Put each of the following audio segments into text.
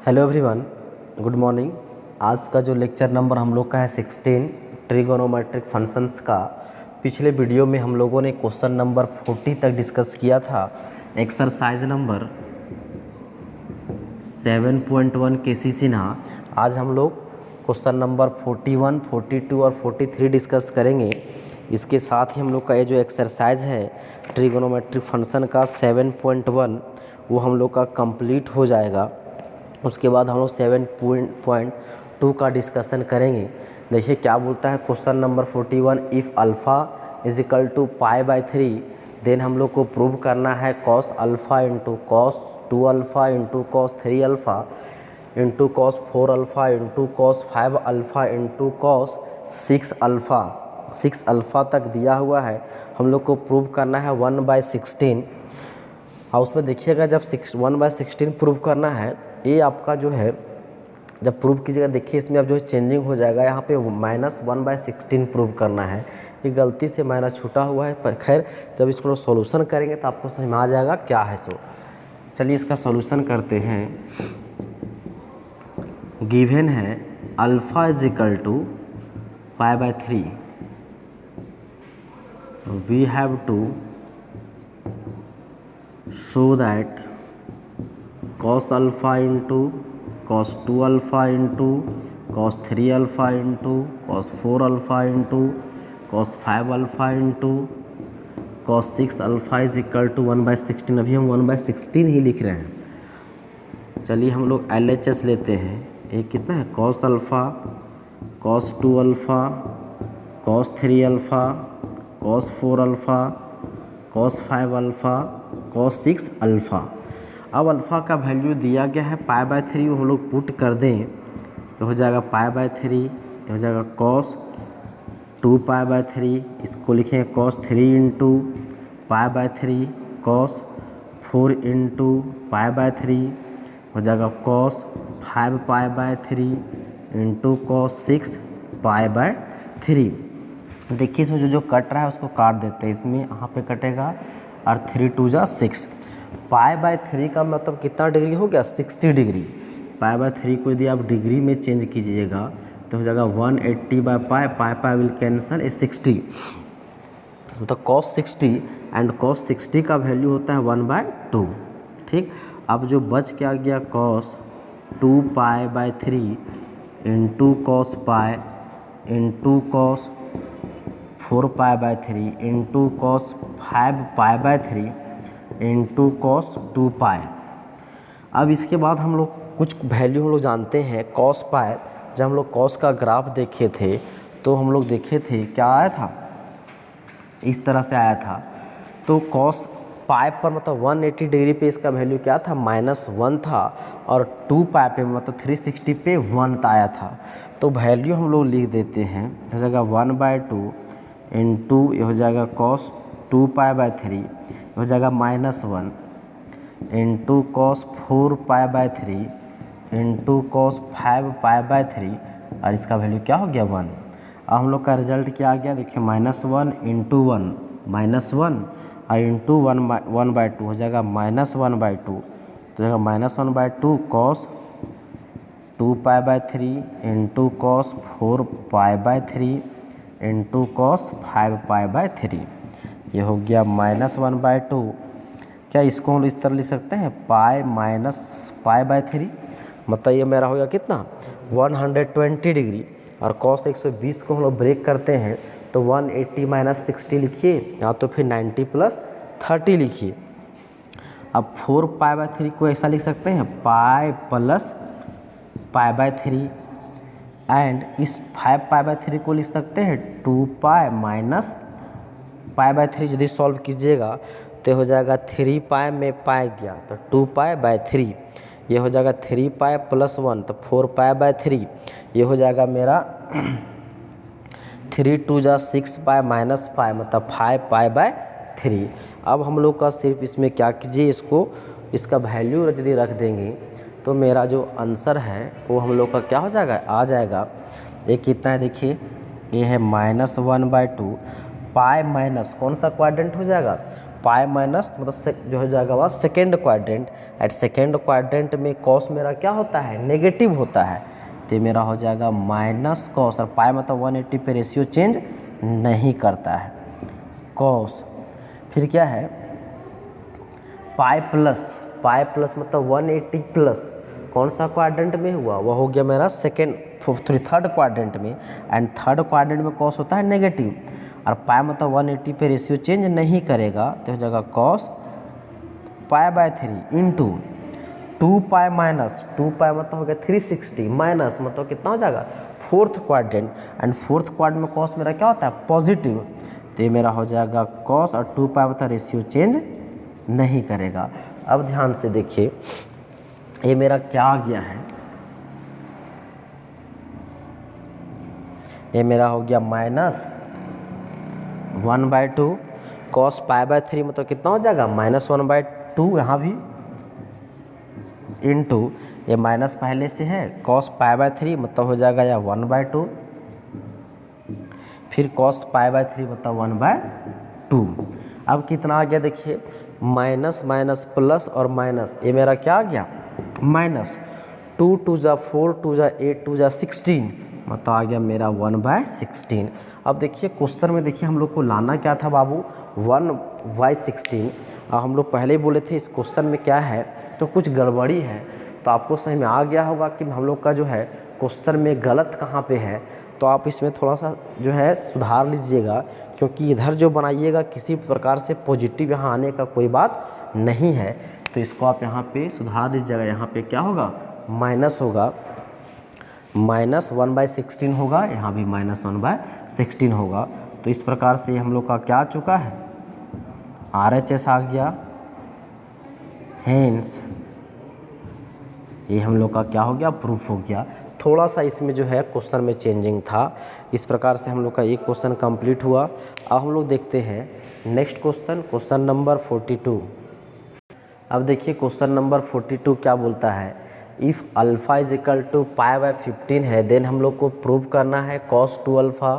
Hello everyone, good morning. आज का जो लेक्चर नंबर हम लोग का है 16 ट्रिगोनोमेट्रिक फंक्शंस का। पिछले वीडियो में हम लोगों ने क्वेश्चन नंबर 40 तक डिस्कस किया था। एक्सरसाइज नंबर 7.1 केसी सिन्हा। आज हम लोग क्वेश्चन नंबर 41, 42 और 43 डिस्कस करेंगे। इसके साथ ही हम लोग का ये जो एक्सरसाइज है ट्रिगोनोमेट्रिक फंक्शन का 7.1 वो हम लोग का कंप्लीट हो जाएगा। उसके बाद हम लोग 7.2 का डिस्कशन करेंगे। देखिए क्या बोलता है question number 41, if alpha is equal to π/3 then हम लोग को प्रूव करना है cos alpha into cos 2 alpha into cos 3 alpha into cos 4 alpha into cos 5 alpha into cos 6 alpha. 6 alpha तक दिया हुआ है, हम लोग को प्रूव करना है 1/16। और उसमें देखिएगा जब 1/16 प्रूव करना है, ये आपका जो है जब प्रूव कीजिएगा, देखिए इसमें अब जो है चेंजिंग हो जाएगा। यहाँ पे -1/16 प्रूव करना है। ये गलती से माइनस छूटा हुआ है, पर खैर जब इसको सॉल्यूशन करेंगे तो आपको समझ में आ जाएगा क्या है। सो चलिए इसका सॉल्यूशन करते हैं। गिवन है alpha is equal to π/3। We have to show that cos alpha into cos 2 alpha into cos 3 alpha into cos 4 alpha into cos 5 alpha into cos 6 alpha is equal to 1/16। अभी हम 1/16 ही लिख रहे हैं। चलिए हम लोग LHS लेते हैं। ये कितना है cos alpha, cos 2 alpha, cos 3 alpha, cos 4 alpha, cos 5 alpha, cos 6 alpha. अब अल्फ़ा का वैल्यू दिया गया है π/3, वो हम लोग पुट कर दें तो हो जाएगा π/3, ये हो जाएगा cos 2π/3। इसको लिखेंगे cos 3 इंटू π/3, cos 4 इंटू π/3 हो जाएगा cos 5π/3 इंटू cos 6 π/3। देखिए इसमें जो जो कट रहा है उसको काट देते हैं। इसमें यहाँ पे कटेगा और 3 2 जा 6। π/3 का मतलब कितना डिग्री हो गया? 60 डिग्री। π/3 को यदि आप डिग्री में चेंज कीजिएगा तो हो जाएगा 180/π, पाई विल कैंसल, ए 60। तो cos 60 एंड cos 60 का वैल्यू होता है 1/2। ठीक, अब जो बच क्या गया cos 2π/3 into cos π into cos 4π/3 into cos 5π/3 into cos 2π। अब इसके बाद हम लोग कुछ वैल्यू हम लोग जानते हैं cos π। जब हम लोग cos का ग्राफ देखे थे तो हम लोग देखे थे क्या आया था, इस तरह से आया था। तो cos π पर मतलब 180 डिग्री पे इसका वैल्यू क्या था? -1 था, और 2π पे मतलब 360 पे 1 आया था। तो वैल्यू हम लोग लिख देते हैं, हो जाएगा 1/2 इंटू ये हो जाएगा cos 2π/3, हो जाएगा -1 इंटू cos 4π/3 इंटू cos 5π/3, और इसका वैल्यू क्या हो गया 1। अब हम लोग का रिजल्ट क्या आ गया? देखिए -1 इंटू 1 -1 और इंटू 1/2 हो जाएगा -1/2। तो जाएगा -1/2 cos 2π/3 into cos 4π/3 into cos 5π/3। ये हो गया -1/2। क्या इसको हम इस तरह लिख सकते हैं पाई माइनस π/3, मतलब ये मेरा हो गया कितना 120 डिग्री। और cos 120 को हम लोग ब्रेक करते हैं तो 180 - 60 लिखिए, या तो फिर 90 + 30 लिखिए। अब 4π/3 को ऐसा लिख सकते हैं पाई प्लस π/3, एंड इस 5π/3 को लिख सकते हैं 2π माइनस π/3। यदि सॉल्व कीजिएगा तो हो जाएगा 3π में पाई गया तो 2π/3, ये हो जाएगा 3π + 1 तो 4π/3। ये हो जाएगा मेरा 3 2 जा 6π माइनस π मतलब 5π/3। अब हम लोग का सिर्फ इसमें क्या कीजिए, इसका वैल्यू यदि रख देंगे तो मेरा जो आंसर है वो हम लोग का क्या हो जाएगा, आ जाएगा। ये कितना है देखिए, ये है -1/2 पाई माइनस कौन सा क्वाड्रेंट हो जाएगा, पाई माइनस मतलब जो हो जाएगा वह second quadrant. At second quadrant में कॉस मेरा क्या होता है, नेगेटिव होता है, तो मेरा हो जाएगा माइनस कॉस, और पाई मतलब 180 पे रेशियो चेंज नहीं करता है, कॉस। फिर क्या है, पाई प्लस मतलब 180 प्लस कौन सा क्वाड्रेंट में हुआ, वह हो गया मेरा थर्ड क्वाड्रेंट में, एंड थर्ड क्वाड्रेंट में कॉस होता है नेगेटिव, और पाई मतलब 180 पे रेशियो चेंज नहीं करेगा, तो हो जाएगा cos pi by 3 into 2 pi minus 2 पाई मतलब हो गया 360 माइनस मतलब कितना हो जाएगा fourth quadrant, and fourth quadrant में कॉस मेरा क्या होता है पॉजिटिव, तो ये मेरा हो जाएगा कॉस, और 2 पाई मतलब रेशियो चेंज नहीं करेगा। अब ध्यान से देखिए ये मेरा क्या आ गया है, ये मेरा हो गया माइनस 1/2 कॉस पाई बाय 3 मतलब कितना हो जाएगा -1/2, यहाँ भी इंटू ये माइनस पहले से है कॉस पाई बाय 3 मतलब हो जाएगा या 1/2, फिर कॉस पाई बाय 3 मतलब 1/2। अब कितना आ गया देखिए, माइनस माइनस प्लस और माइनस, ये मेरा क्या आ गया माइनस 2 2 जा 4 2 जा 8 2 जा 16 मतलब आ गया मेरा 1/16। अब देखिए क्वेश्चन में देखिए हम लोग को लाना क्या था बाबू 1/16, और हम लोग पहले ही बोले थे इस क्वेश्चन में क्या है तो कुछ गड़बड़ी है, तो आपको समझ में आ गया होगा कि हम लोग का जो है क्वेश्चन में गलत कहाँ पे है, तो आप इसमें थोड़ा सा जो है सुधार लीजिएगा, क्योंकि इधर जो बनाइएगा किसी प्रकार से पॉजिटिव यहाँ आने का कोई बात नहीं है, तो इसको आप यहाँ पे सुधार लीजिएगा। यहाँ पे क्या होगा माइनस होगा, -1/16 होगा, यहाँ भी -1/16 होगा, तो इस प्रकार से हम लोग का क्या आ चुका है RHS आ गया, हेंस ये हम लोग का क्या हो गया प्रूफ हो गया। थोड़ा सा इसमें जो है क्वेश्चन में चेंजिंग था, इस प्रकार से हम लोग का एक क्वेश्चन कंप्लीट हुआ। अब हम लोग देखते हैं नेक्स्ट क्वेश्चन नंबर 42। अब देखिए क्वेश्चन नंबर 42 क्या बोलता है, if alpha is equal to pi by 15 है, देन हम लोग को प्रूव करना है cos 2 alpha,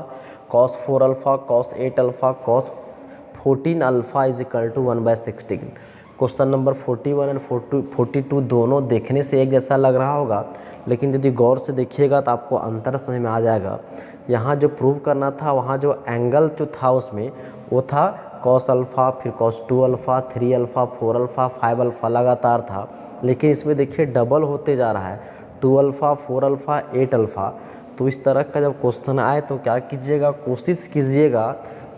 cos 4 alpha, cos 8 alpha, cos 14 alpha is equal to 1/16। Question number 41 and 42 दोनों देखने से एक जैसा लग रहा होगा, लेकिन यदि गौर से देखिएगा तो आपको अंतर समझ में आ जाएगा। यहाँ जो प्रूव करना था वहाँ जो एंगल जो था उसमें वो था cos अल्फ़ा, फिर cos 2 alpha, 3 alpha, 4 alpha, 5 alpha लगातार था, लेकिन इसमें देखिए डबल होते जा रहा है 2 अल्फ़ा, 4 अल्फ़ा, 8 अल्फ़ा। तो इस तरह का जब क्वेश्चन आए तो क्या कीजिएगा, कोशिश कीजिएगा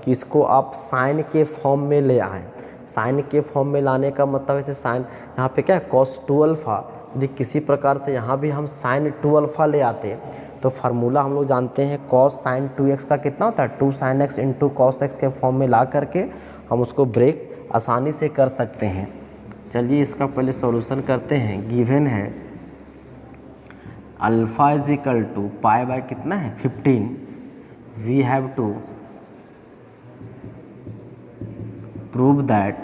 कि इसको आप साइन के फॉर्म में ले आएँ। साइन के फॉर्म में लाने का मतलब ऐसे साइन यहाँ पे क्या है cos 2 अल्फ़ा, यदि किसी प्रकार से यहाँ भी हम sin 2 अल्फ़ा ले आते तो फार्मूला हम लोग जानते हैं cos sin 2x का कितना होता है 2 sin x into cos x के फॉर्म में ला करके हम उसको ब्रेक आसानी से कर सकते हैं। चलिए इसका पहले सॉल्यूशन करते हैं। गिवन है alpha is equal to pi by कितना है 15, we have to prove that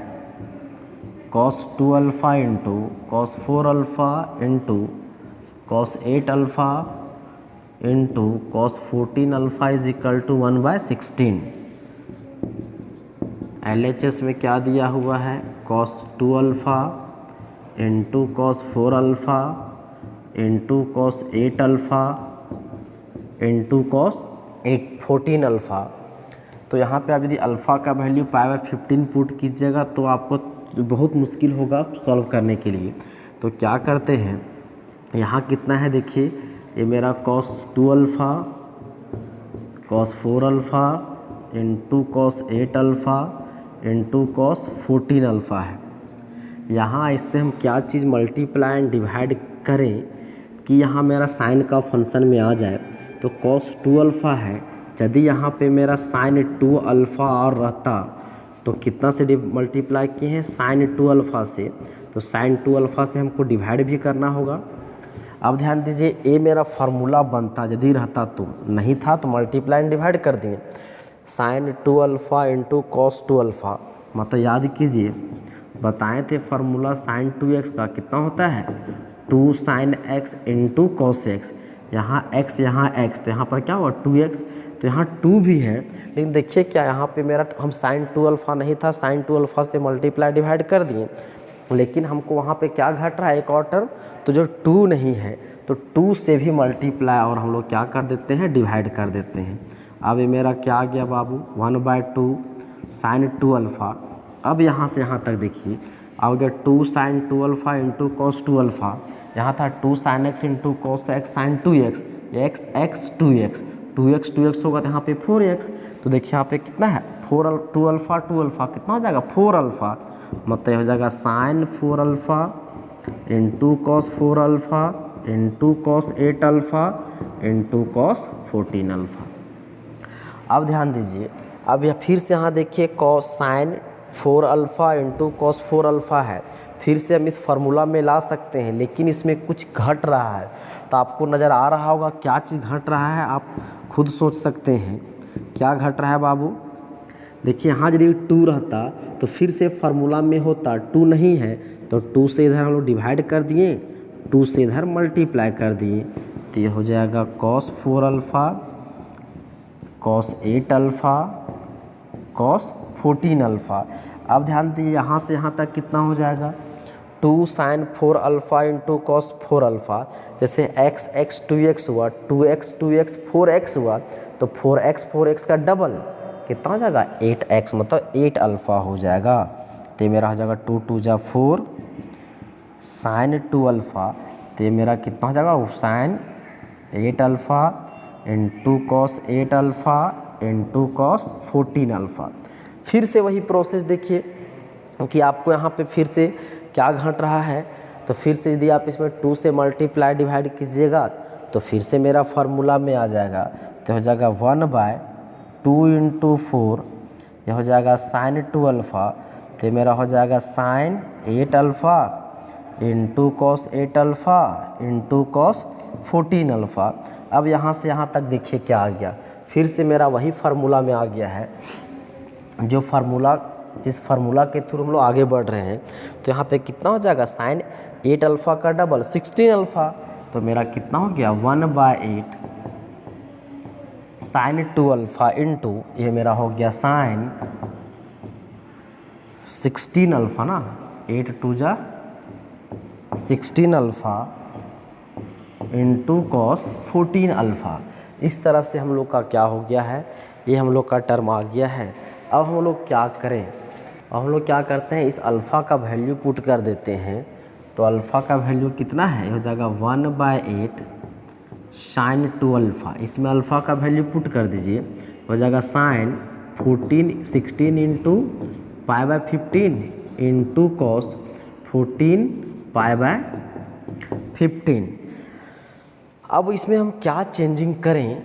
cos 2 alpha into cos 4 alpha into cos 8 alpha into cos 14 alpha is equal to 1/16। LHS में क्या दिया हुआ है cos 2 alpha into cos 4 alpha into cos 8 alpha into cos 14 alpha. तो यहाँ पे आप यदि अल्फ़ा का वैल्यू पाई बाय 15 पुट कीजिएगा तो आपको बहुत मुश्किल होगा सॉल्व करने के लिए। तो क्या करते हैं, यहाँ कितना है देखिए, ये मेरा cos 2 alpha, cos 4 alpha into cos 8 alpha into cos 14 alpha है। यहाँ इससे हम क्या चीज़ मल्टीप्लाई एंड डिवाइड करें कि यहाँ मेरा साइन का फंक्शन में आ जाए, तो cos 2 अल्फ़ा है, यदि यहाँ पे मेरा sin 2 अल्फ़ा और रहता तो कितना से मल्टीप्लाई किए हैं sin 2 अल्फ़ा से, तो sin 2 अल्फ़ा से हमको डिवाइड भी करना होगा। अब ध्यान दीजिए ये मेरा फार्मूला बनता यदि रहता, तो नहीं था तो मल्टीप्लाई एंड डिवाइड कर दिए sin 2 alpha into cos 2 alpha. मतलब याद कीजिए बताए थे फार्मूला sin 2x का कितना होता है 2 sin x into cos x, यहाँ x यहाँ x, तो यहाँ पर क्या हुआ 2x, तो यहाँ 2 भी है, लेकिन देखिए क्या यहाँ पे मेरा हम साइन 2 अल्फ़ा नहीं था, साइन 2 अल्फ़ा से मल्टीप्लाई डिवाइड कर दिए, लेकिन हमको वहाँ पे क्या घट रहा है एक और टर्म, तो जो 2 नहीं है तो 2 से भी मल्टीप्लाई और हम लोग क्या कर देते हैं, डिवाइड कर देते हैं। अब ये मेरा क्या आ गया बाबू, 1/2 साइन 2 अल्फ़ा। अब यहाँ से यहाँ तक देखिए आ गया 2 sine 2 alpha into cos 2 alpha. यहाँ था 2 sine x into cos x sine 2x, x 2x होगा तो यहाँ पे 4x। तो देखिए यहाँ पे कितना है 2 अल्फ़ा कितना हो जाएगा 4 अल्फ़ा, मतलब हो जाएगा sine 4 alpha into cos 4 alpha into cos 8 alpha into cos 14 alpha. अब ध्यान दीजिए, अब यह फिर से यहाँ देखिए cos sine 4 alpha into cos 4 alpha है, फिर से हम इस फार्मूला में ला सकते हैं, लेकिन इसमें कुछ घट रहा है। तो आपको नज़र आ रहा होगा क्या चीज़ घट रहा है, आप खुद सोच सकते हैं क्या घट रहा है बाबू। देखिए यहाँ यदि 2 रहता तो फिर से फार्मूला में होता, 2 नहीं है तो 2 से इधर हम लोग डिवाइड कर दिए, 2 से इधर मल्टीप्लाई कर दिए, तो ये हो जाएगा cos 4 alpha cos 8 alpha cos 14 alpha. अब ध्यान दीजिए यहाँ से यहाँ तक कितना हो जाएगा 2 sine 4 alpha into cos 4 alpha. जैसे x 2x हुआ, 2x 4x हुआ, तो 4x का डबल कितना हो जाएगा 8x, मतलब 8 अल्फ़ा हो जाएगा। तो ये मेरा हो जाएगा 2 2 जा 4 साइन 2 अल्फ़ा, तो ये मेरा कितना हो जाएगा sine 8 alpha into cos 8 alpha into cos 14 alpha. फिर से वही प्रोसेस देखिए कि आपको यहाँ पे फिर से क्या घट रहा है, तो फिर से यदि आप इसमें 2 से मल्टीप्लाई डिवाइड कीजिएगा तो फिर से मेरा फार्मूला में आ जाएगा, तो हो जाएगा 1/2 इंटू 4, यह हो जाएगा साइन 2 अल्फ़ा, तो मेरा हो जाएगा sine 8 alpha into cos 8 alpha into cos 14 alpha. अब यहाँ से यहाँ तक देखिए क्या आ गया, फिर से मेरा वही फार्मूला में आ गया है, जो फार्मूला जिस फार्मूला के थ्रू हम लोग आगे बढ़ रहे हैं। तो यहाँ पे कितना हो जाएगा साइन 8 अल्फ़ा का डबल 16 अल्फ़ा, तो मेरा कितना हो गया 1/8 साइन 2 अल्फ़ा इंटू ये मेरा हो गया साइन 16 अल्फ़ा ना, 8 2 जा 16 अल्फ़ा इंटू कॉस 14 अल्फ़ा। इस तरह से हम लोग का क्या हो गया है, ये हम लोग का टर्म आ गया है। अब हम लोग क्या करें, अब हम लोग क्या करते हैं, इस अल्फ़ा का वैल्यू पुट कर देते हैं। तो अल्फ़ा का वैल्यू कितना है, हो जाएगा 1/8 साइन 2 अल्फ़ा, इसमें अल्फ़ा का वैल्यू पुट कर दीजिए, हो जाएगा साइन 16 इंटू π/15 इंटू कॉस 14 π/15। अब इसमें हम क्या चेंजिंग करें,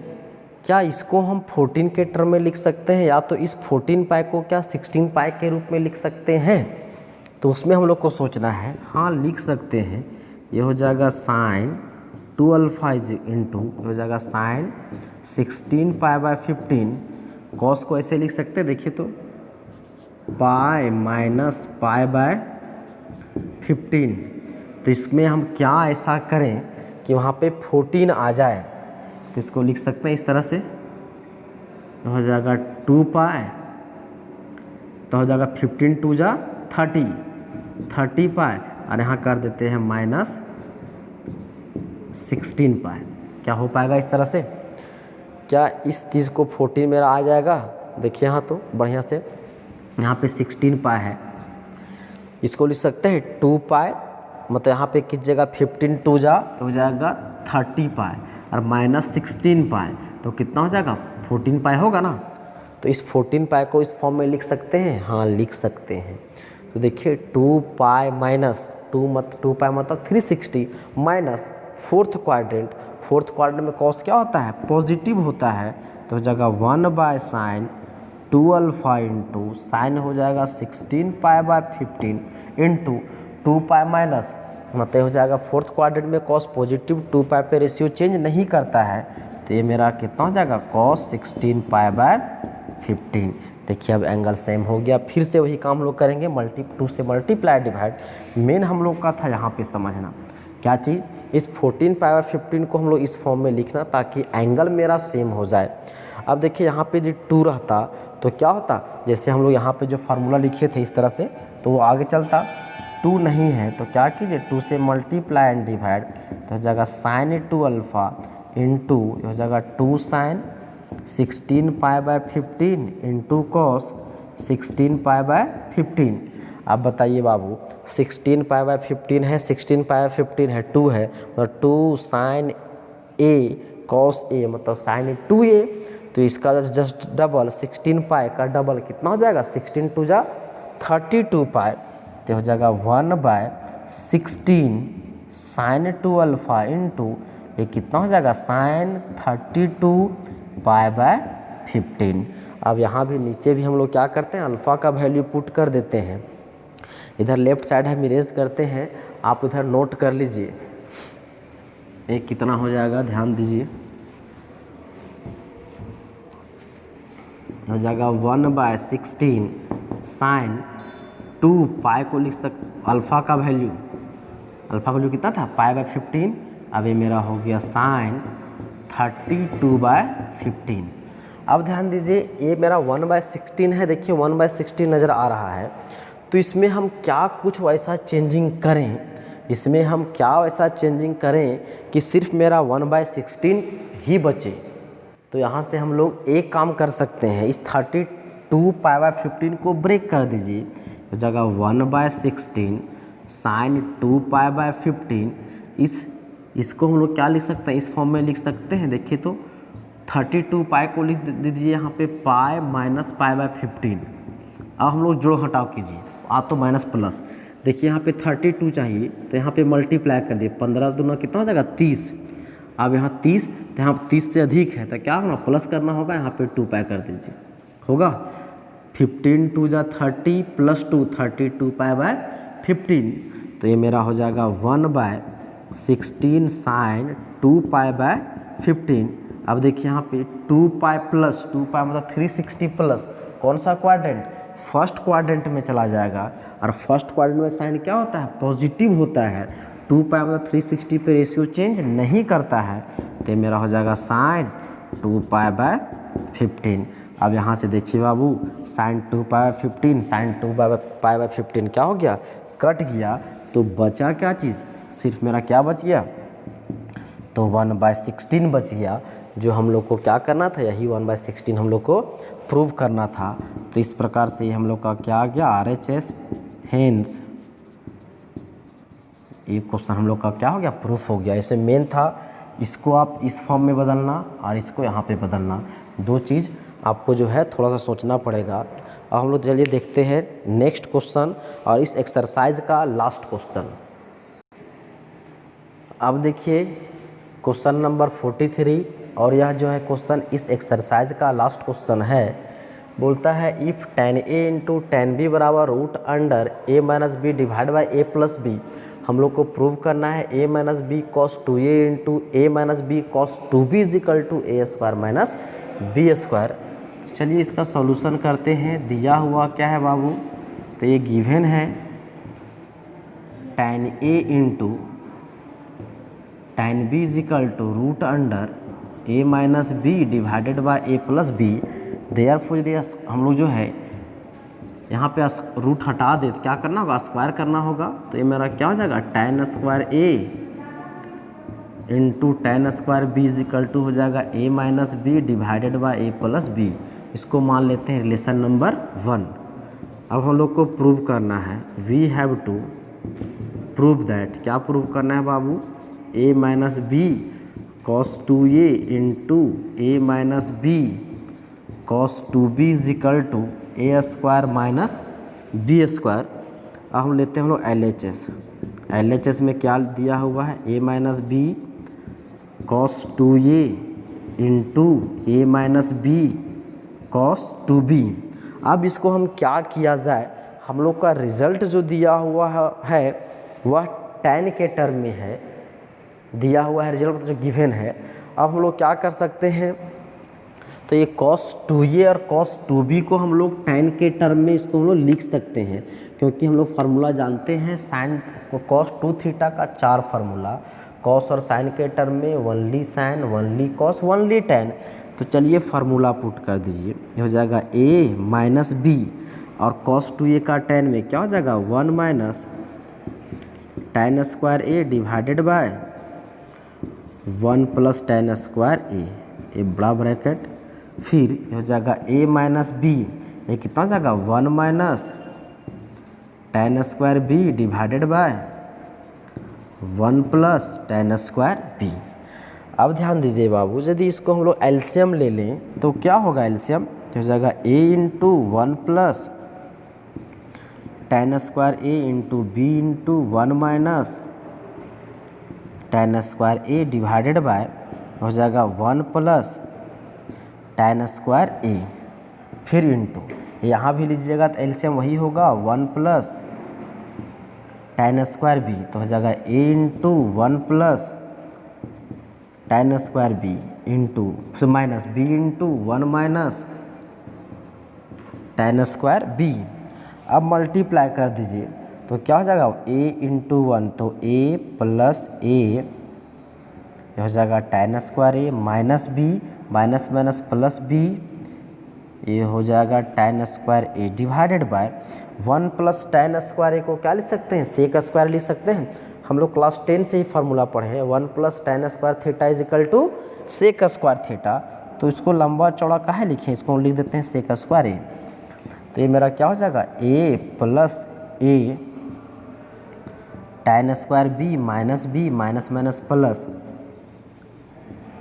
क्या इसको हम 14 के टर्म में लिख सकते हैं, या तो इस 14 पाई को क्या 16 पाई के रूप में लिख सकते हैं, तो उसमें हम लोग को सोचना है। हाँ लिख सकते हैं, ये हो जाएगा साइन 2 अल्फ़ा इंटू हो जाएगा साइन 16 π/15, कॉस को ऐसे लिख सकते हैं, देखिए तो पाई माइनस π/15। तो इसमें हम क्या ऐसा करें कि वहाँ पे 14 आ जाए, तो इसको लिख सकते हैं इस तरह से, हो जाएगा 2 पाई, तो हो जाएगा 15 2 जा 30 पाई, और यहाँ कर देते हैं माइनस 16 पाई। क्या हो पाएगा इस तरह से, क्या इस चीज़ को 14 मेरा आ जाएगा। देखिए यहाँ तो बढ़िया से यहाँ पे 16 पाई है, इसको लिख सकते हैं 2 पाई, मतलब यहाँ पे किस जगह 15 2 जा हो जाएगा 30 पाई और माइनस 16 पाई, तो कितना हो जाएगा 14 पाई होगा ना। तो इस 14 पाई को इस फॉर्म में लिख सकते हैं, हाँ लिख सकते हैं। तो देखिए 2 पाई माइनस 2 पाई मतलब 360 माइनस फोर्थ क्वाड्रेंट में कॉस क्या होता है, पॉजिटिव होता है, तो हो जाएगा 1/sin 2 अल्फ़ा इंटू साइन हो जाएगा 16 π/15 इंटू 2 पाई माइनस, मतलब हो जाएगा फोर्थ क्वाड्रेंट में कॉस पॉजिटिव 2 पाई पे रेशियो चेंज नहीं करता है, तो ये मेरा कितना हो जाएगा कॉस 16 π/15। देखिए अब एंगल सेम हो गया। फिर से वही काम हम लोग करेंगे, 2 से मल्टीप्लाई डिवाइड। मेन हम लोग का था यहाँ पे समझना क्या चीज़, इस 14 π/15 को हम लोग इस फॉर्म में लिखना ताकि एंगल मेरा सेम हो जाए। अब देखिए यहाँ पे जो 2 रहता तो क्या होता, जैसे हम लोग यहाँ पे जो फार्मूला लिखे थे इस तरह से तो वो आगे चलता। 2 नहीं है तो क्या कीजिए 2 से मल्टीप्लाई एंड डिवाइड, तो हो जाएगा साइन 2 अल्फ़ा इंटू हो जाएगा 2 sine 16 pi by 15 into cos 16 pi by 15। अब बताइए बाबू 16 पाई बाय 15 है, 16 पाई बाय 15 है, 2 है, मतलब 2 साइन ए कॉस ए मतलब साइन 2a, तो इसका जस्ट डबल 16 पाई का डबल कितना हो जाएगा 16 2 जा 32 पाई, तो हो जाएगा 1/16 साइन 2 अल्फ़ा इंटू ये कितना हो जाएगा साइन 32 पाई बाय 15। अब यहाँ भी नीचे भी हम लोग क्या करते हैं अल्फ़ा का वैल्यू पुट कर देते हैं, इधर लेफ्ट साइड हम इरेज करते हैं, आप इधर नोट कर लीजिए एक कितना हो जाएगा, ध्यान दीजिए, हो जाएगा 1/16 साइन 2 पाई को लिख अल्फ़ा का वैल्यू कितना था पाई बाय 15, अब ये मेरा हो गया साइन 32/15। अब ध्यान दीजिए ये मेरा 1/16 है, देखिए 1/16 नज़र आ रहा है, तो इसमें हम क्या कुछ वैसा चेंजिंग करें, इसमें हम क्या वैसा चेंजिंग करें कि सिर्फ मेरा 1/16 ही बचे। तो यहाँ से हम लोग एक काम कर सकते हैं, इस 32 पाई बाय 15 को ब्रेक कर दीजिए, तो जगह 1/16 साइन 2 पाई बाय 15, इसको हम लोग क्या लिख सकते हैं, इस फॉर्म में लिख सकते हैं। देखिए तो 32 पाई को लिख दीजिए यहाँ पे पाई माइनस पाई बाय 15। अब हम लोग जोड़ घटाव कीजिए, आ तो माइनस प्लस, देखिए यहाँ पे 32 चाहिए तो यहाँ पे मल्टीप्लाई कर दिए, 15 दूना कितना हो जाएगा 30, अब यहाँ 30 तो यहाँ 30 से अधिक है तो क्या होगा प्लस करना होगा, यहाँ पे 2 पाई कर दीजिए, होगा 15 2 जा 30 प्लस 2 32 पाई बाय 15, तो ये मेरा हो जाएगा 1/16 साइन 2 पाई बाय 15। अब देखिए यहाँ पे 2 पाई प्लस 2 पाई मतलब 360 प्लस कौन सा क्वाड्रेंट, फर्स्ट क्वाड्रेंट में चला जाएगा, और फर्स्ट क्वाड्रेंट में साइन क्या होता है पॉजिटिव होता है, 2 पाई मतलब 360 पे रेशियो चेंज नहीं करता है, तो मेरा हो जाएगा साइन 2 पाई बाय 15। अब यहाँ से देखिए बाबू sine 2 pi by 15 sine 2 pi by 15 क्या हो गया कट गया, तो बचा क्या चीज़, सिर्फ मेरा क्या बच गया, तो 1/16 बच गया, जो हम लोग को क्या करना था, यही 1/16 हम लोग को प्रूव करना था। तो इस प्रकार से हम लोग का क्या आ गया RHS, हेंस ये क्वेश्चन हम लोग का क्या हो गया प्रूफ हो गया। इसे मेन था, इसको आप इस फॉर्म में बदलना और इसको यहाँ पे बदलना, दो चीज़ आपको जो है थोड़ा सा सोचना पड़ेगा। अब हम लोग चलिए देखते हैं नेक्स्ट क्वेश्चन और इस एक्सरसाइज का लास्ट क्वेश्चन। अब देखिए क्वेश्चन नंबर 43 और यह जो है क्वेश्चन इस एक्सरसाइज का लास्ट क्वेश्चन है। बोलता है if tan a into tan b बराबर root under a minus B divide by a plus b, हम लोग को प्रूव करना है a minus b cos 2a into a minus b cos 2b is equal to a square minus b square. चलिए इसका solution करते हैं। दिया हुआ क्या है बाबू, तो ये गिवन है tan a into tan b is equal to root under a minus B divided by a plus b. Therefore हम लोग जो है यहाँ पे रूट हटा दे तो क्या करना होगा स्क्वायर करना होगा, तो ये मेरा क्या हो जाएगा tan square a into tan square b is equal to हो जाएगा a minus B divided by a plus b. इसको मान लेते हैं रिलेशन नंबर 1। अब हम लोग को प्रूव करना है, we have to prove that, क्या प्रूव करना है बाबू, a minus b cos 2a into a minus b cos 2b is equal to a square minus b square. अब हम लेते हैं हम लोग LHS में क्या दिया हुआ है, a minus b cos 2a into a minus b cos 2b। अब इसको हम क्या किया जाए, हम लोग का रिजल्ट जो दिया हुआ है वह tan के टर्म में है, दिया हुआ है रिजल्ट जो गिवन है। अब हम लोग क्या कर सकते हैं, तो ये cos 2a और cos 2b को हम लोग tan के टर्म में इसको हम लोग लिख सकते हैं, क्योंकि हम लोग फार्मूला जानते हैं साइन cos 2 थीटा का 4 फार्मूला, cos और साइन के टर्म में 1ली साइन 1ली cos 1ली tan। तो चलिए फार्मूला पुट कर दीजिए। ये हो जाएगा ए माइनस बी और cos 2a का tan में क्या हो जाएगा 1 minus tan square A divided by 1 plus tan square A, ये बड़ा ब्रैकेट, फिर ये हो जाएगा a माइनस बी, ये कितना हो जाएगा 1 minus tan square B divided by 1 plus tan square b. अब ध्यान दीजिए बाबू, यदि इसको हम लोग एलसीएम ले लें तो क्या होगा एलसीएम, तो हो जाएगा a into 1 plus tan square A into b into 1 minus tan square A divided by हो जाएगा 1 प्लस tan स्क्वायर ए, फिर इंटू यहाँ भी लीजिएगा तो एलसीएम वही होगा 1 प्लस tan स्क्वायर बी, तो हो जाएगा a into 1 plus tan square B into minus b into 1 minus tan square b. अब मल्टीप्लाई कर दीजिए तो क्या हो जाएगा a इंटू 1, तो a प्लस ए हो जाएगा tan square A minus B, minus minus plus B, ये हो जाएगा tan square A divided by 1 plus tan square A को क्या लिख सकते हैं, सेक स्क्वायर लिख सकते हैं। हम लोग क्लास 10 से ही फार्मूला पढ़े हैं 1 plus tan square theta is equal to sec square theta, तो इसको लंबा चौड़ा काहे लिखें, इसको लिख देते हैं सेक स्क्वायर ए। तो ये मेरा क्या हो जाएगा a plus a tan square b minus B minus minus plus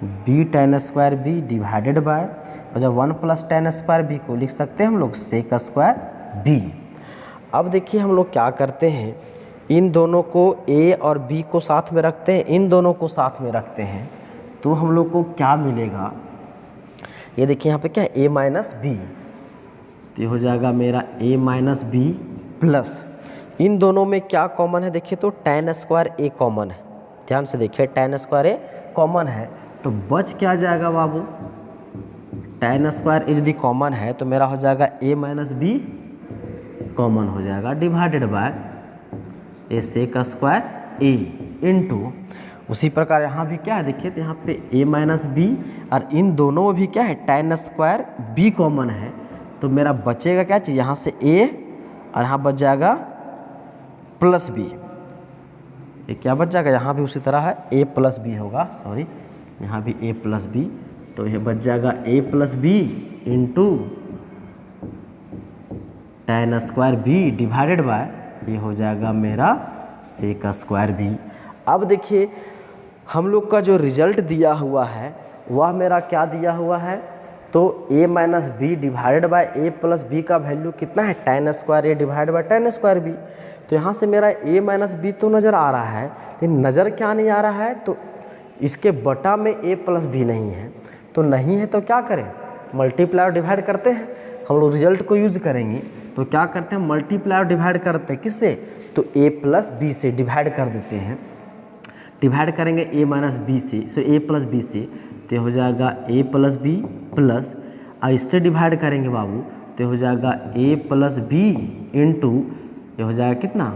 b tan square B divided by, और जब 1 प्लस tan स्क्वायर बी को लिख सकते हैं हम लोग सेक स्क्वायर बी। अब देखिए हम लोग क्या करते हैं, इन दोनों को a और b को साथ में रखते हैं, इन दोनों को साथ में रखते हैं, तो हम लोग को क्या मिलेगा, ये देखिए यहाँ पे क्या है a माइनस बी, तो ये हो जाएगा मेरा a माइनस बी प्लस इन दोनों में क्या कॉमन है, देखिए तो tan स्क्वायर ए कॉमन है, ध्यान से देखिए tan स्क्वायर ए कॉमन है, तो बच क्या जाएगा बाबू, tan square is the common है, तो मेरा हो जाएगा a माइनस बी कॉमन हो जाएगा divided by a sec square A into, उसी प्रकार यहाँ भी क्या है देखिए, तो यहाँ पे a माइनस बी और इन दोनों में भी क्या है tan स्क्वायर b कॉमन है, तो मेरा बचेगा क्या चीज़, यहाँ से a और यहाँ बच जाएगा प्लस b, ये क्या बच जाएगा, यहाँ भी उसी तरह है a प्लस बी होगा, सॉरी यहाँ भी a प्लस बी, तो ये बच जाएगा a plus b into tan square B divided by, ये हो जाएगा मेरा सेक स्क्वायर बी। अब देखिए हम लोग का जो रिजल्ट दिया हुआ है वह मेरा क्या दिया हुआ है, तो a minus B divided by a plus B का वैल्यू कितना है tan square a divide by tan square b. तो यहाँ से मेरा a माइनस बी तो नज़र आ रहा है, लेकिन नज़र क्या नहीं आ रहा है, तो इसके बटा में a प्लस बी नहीं है, तो नहीं है तो क्या करें, मल्टीप्लाई और डिवाइड करते हैं, हम लोग रिजल्ट को यूज़ करेंगे, तो क्या करते हैं मल्टीप्लाई और डिवाइड करते हैं किससे, तो a प्लस बी से डिवाइड कर देते हैं, डिवाइड करेंगे a माइनस बी से, सो a प्लस बी से, तो हो जाएगा a प्लस बी प्लस, और इससे डिवाइड करेंगे बाबू तो हो जाएगा a प्लस बी इंटू, ये हो जाएगा कितना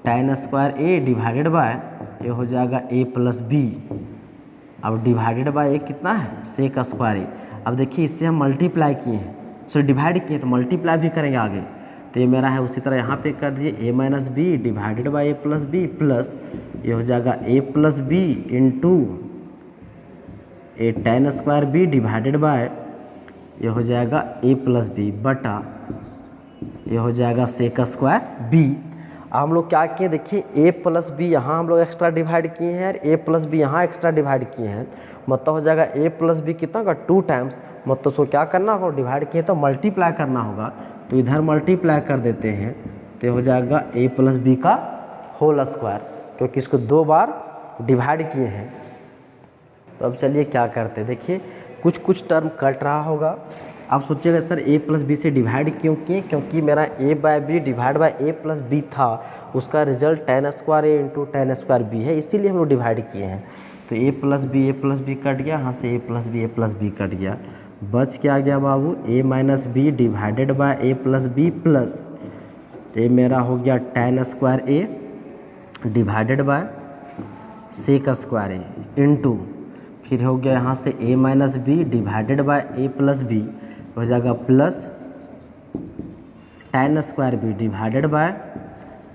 tan square A divided by, ये हो जाएगा a प्लस बी, अब डिवाइडेड बाय एक कितना है सेक स्क्वायर ए। अब देखिए इससे हम मल्टीप्लाई किए हैं, सो डिवाइड किए तो मल्टीप्लाई भी करेंगे आगे, तो ये मेरा है उसी तरह यहाँ पे कर दीजिए a minus B divided by a plus B plus, ये हो जाएगा a plus b into a tan square B divided by, ये हो जाएगा a प्लस बी बटा, ये हो जाएगा सेक स्क्वायर बी। हम लोग क्या किए देखिए a प्लस बी यहाँ हम लोग एक्स्ट्रा डिवाइड किए हैं और a प्लस बी यहाँ एक्स्ट्रा डिवाइड किए हैं, मतलब हो जाएगा a प्लस बी कितना होगा 2 टाइम्स, मतलब उसको क्या करना होगा डिवाइड किए तो मल्टीप्लाई करना होगा, तो इधर मल्टीप्लाई कर देते हैं, तो हो जाएगा a प्लस बी का होल स्क्वायर, क्योंकि इसको 2 बार डिवाइड किए हैं। तो अब चलिए क्या करते हैं, देखिए कुछ कुछ टर्म कट रहा होगा, आप सोचिएगा सर a प्लस बी से डिवाइड क्यों किए, क्योंकि मेरा a by b divide by a plus b था, उसका रिजल्ट tan स्क्वायर ए इंटू tan स्क्वायर बी है, इसीलिए हम लोग डिवाइड किए हैं। तो a प्लस बी कट गया, यहाँ से a प्लस बी कट गया, बच क्या गया बाबू a minus B divided by a plus B plus, तो ये मेरा हो गया tan square A divided by sec square A into, फिर हो गया यहाँ से a minus B divided by a plus B, हो जाएगा plus tan square B divided by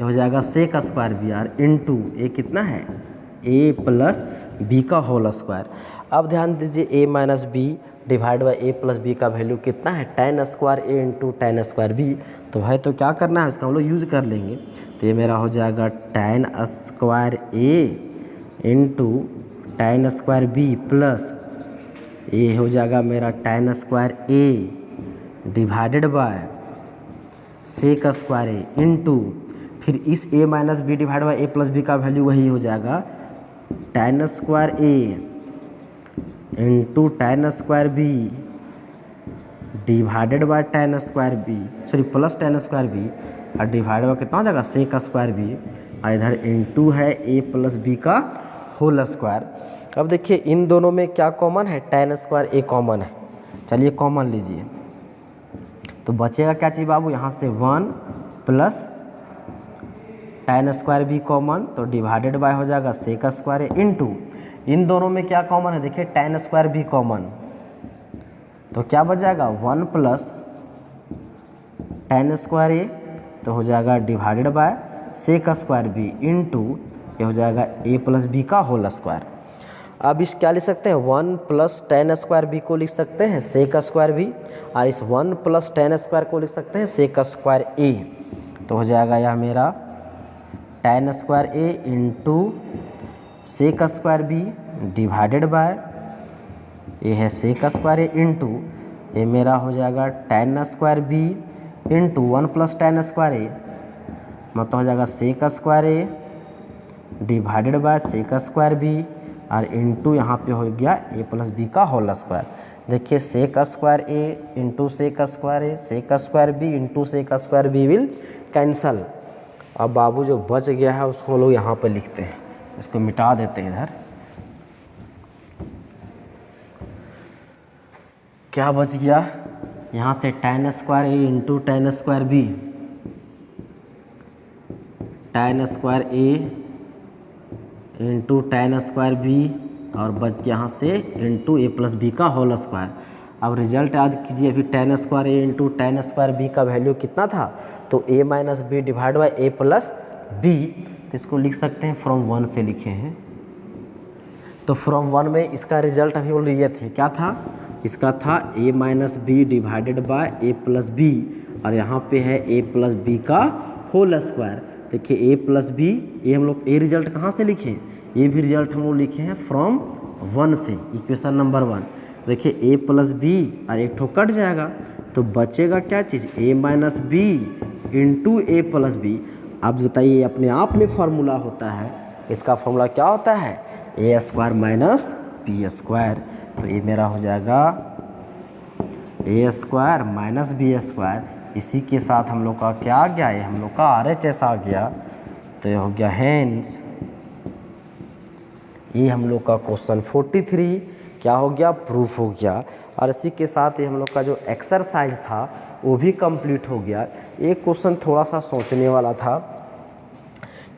हो जाएगा sec square B are into A कितना है a प्लस बी का होल स्क्वायर। अब ध्यान दीजिए a minus B divide by A plus B का वैल्यू कितना है tan स्क्वायर ए इंटू tan स्क्वायर बी। तो भाई तो क्या करना है उसका हम लोग यूज़ कर लेंगे। तो ये मेरा हो जाएगा tan स्क्वायर ए into tan square B plus ये हो जाएगा मेरा tan square A divided by sec square A into फिर इस a minus B divide by A plus B का वैल्यू वही हो जाएगा tan square A into tan square B divided by tan square B sorry plus tan square B और divide by कितना हो जाएगा सेक स्क्वायर बी और इधर इंटू है a प्लस बी का होल स्क्वायर। अब देखिए इन दोनों में क्या कॉमन है tan स्क्वायर a कॉमन है, चलिए कॉमन लीजिए तो बचेगा क्या चीज़ बाबू यहाँ से 1 plus tan square b common तो डिवाइडेड बाय हो जाएगा सेक स्क्वायर ए इंटू इन दोनों में क्या कॉमन है देखिए tan स्क्वायर भी कॉमन तो क्या बच जाएगा 1 प्लस tan स्क्वायर ए तो हो जाएगा divided by sec square B into ये हो जाएगा a प्लस बी का होल स्क्वायर। अब इस क्या लिख सकते हैं 1 प्लस tan स्क्वायर बी को लिख सकते हैं सेक स्क्वायर बी और इस 1 प्लस tan स्क्वायर को लिख सकते हैं सेक स्क्वायर ए। तो हो जाएगा यह मेरा tan square A into sec square B divided by ये है सेक स्क्वायर ए इंटू ये मेरा हो जाएगा tan square B into 1 plus tan square A मतलब हो जाएगा sec square A divided by sec square B और इंटू यहाँ पे हो गया ए प्लस बी का होल स्क्वायर। देखिए sec square A into sec square A sec square B into sec square B will cancel. अब बाबू जो बच गया है उसको लोग यहाँ पर लिखते हैं, इसको मिटा देते हैं इधर। क्या बच गया यहाँ से tan स्क्वायर ए into tan square B tan square ए इंटू tan स्क्वायर बी और बच गया यहाँ से इंटू ए प्लस बी का होल स्क्वायर। अब रिजल्ट याद कीजिए अभी tan स्क्वायर ए इंटू tan स्क्वायर बी का वैल्यू कितना था तो a minus B divide by A plus B तो इसको लिख सकते हैं फ्रॉम 1 से लिखे हैं। तो फ्रॉम 1 में इसका रिजल्ट अभी वो लिए थे क्या था इसका था a minus B divided by a plus b और यहाँ पे है a प्लस बी का होल स्क्वायर। देखिए a प्लस बी ये हम लोग a रिजल्ट कहाँ से लिखे ये भी रिजल्ट हम लोग लिखे हैं फ्रॉम 1 से इक्वेशन नंबर 1। देखिए a प्लस बी और एक ठो कट जाएगा तो बचेगा क्या चीज़ a minus b into A plus b. अब बताइए अपने आप में फार्मूला होता है इसका फार्मूला क्या होता है ए स्क्वायर माइनस बी स्क्वायर। तो ये मेरा हो जाएगा ए स्क्वायर माइनस बी स्क्वायर इसी के साथ हम लोग का क्या आ गया ये हम लोग का RHS आ गया। तो ये हो गया हेंस ये हम लोग का क्वेश्चन 43 क्या हो गया प्रूफ हो गया। और इसी के साथ ये हम लोग का जो एक्सरसाइज था वो भी कंप्लीट हो गया। एक क्वेश्चन थोड़ा सा सोचने वाला था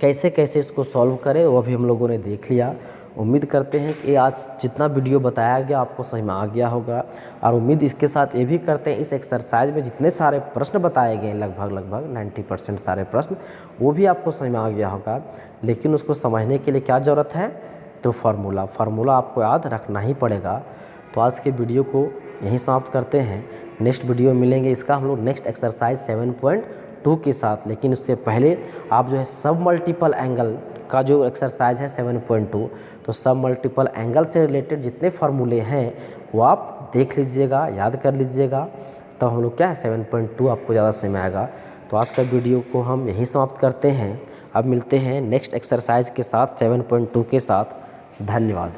कैसे कैसे इसको सॉल्व करें वो भी हम लोगों ने देख लिया। उम्मीद करते हैं कि आज जितना वीडियो बताया गया आपको समझ में आ गया होगा और उम्मीद इसके साथ ये भी करते हैं इस एक्सरसाइज में जितने सारे प्रश्न बताए गए लगभग 90% सारे प्रश्न वो भी आपको समझ में आ गया होगा। लेकिन उसको समझने के लिए क्या ज़रूरत है तो फार्मूला आपको याद रखना ही पड़ेगा। तो आज के वीडियो को यहीं समाप्त करते हैं। नेक्स्ट वीडियो मिलेंगे इसका हम लोग नेक्स्ट एक्सरसाइज 7.2 के साथ। लेकिन उससे पहले आप जो है सब मल्टीपल एंगल का जो एक्सरसाइज है 7.2 तो सब मल्टीपल एंगल से रिलेटेड जितने फार्मूले हैं वो आप देख लीजिएगा याद कर लीजिएगा। तो हम लोग क्या है 7.2 आपको ज़्यादा समझ में आएगा। तो आज का वीडियो को हम यहीं समाप्त करते हैं। अब मिलते हैं नेक्स्ट एक्सरसाइज के साथ 7.2 के साथ। धन्यवाद।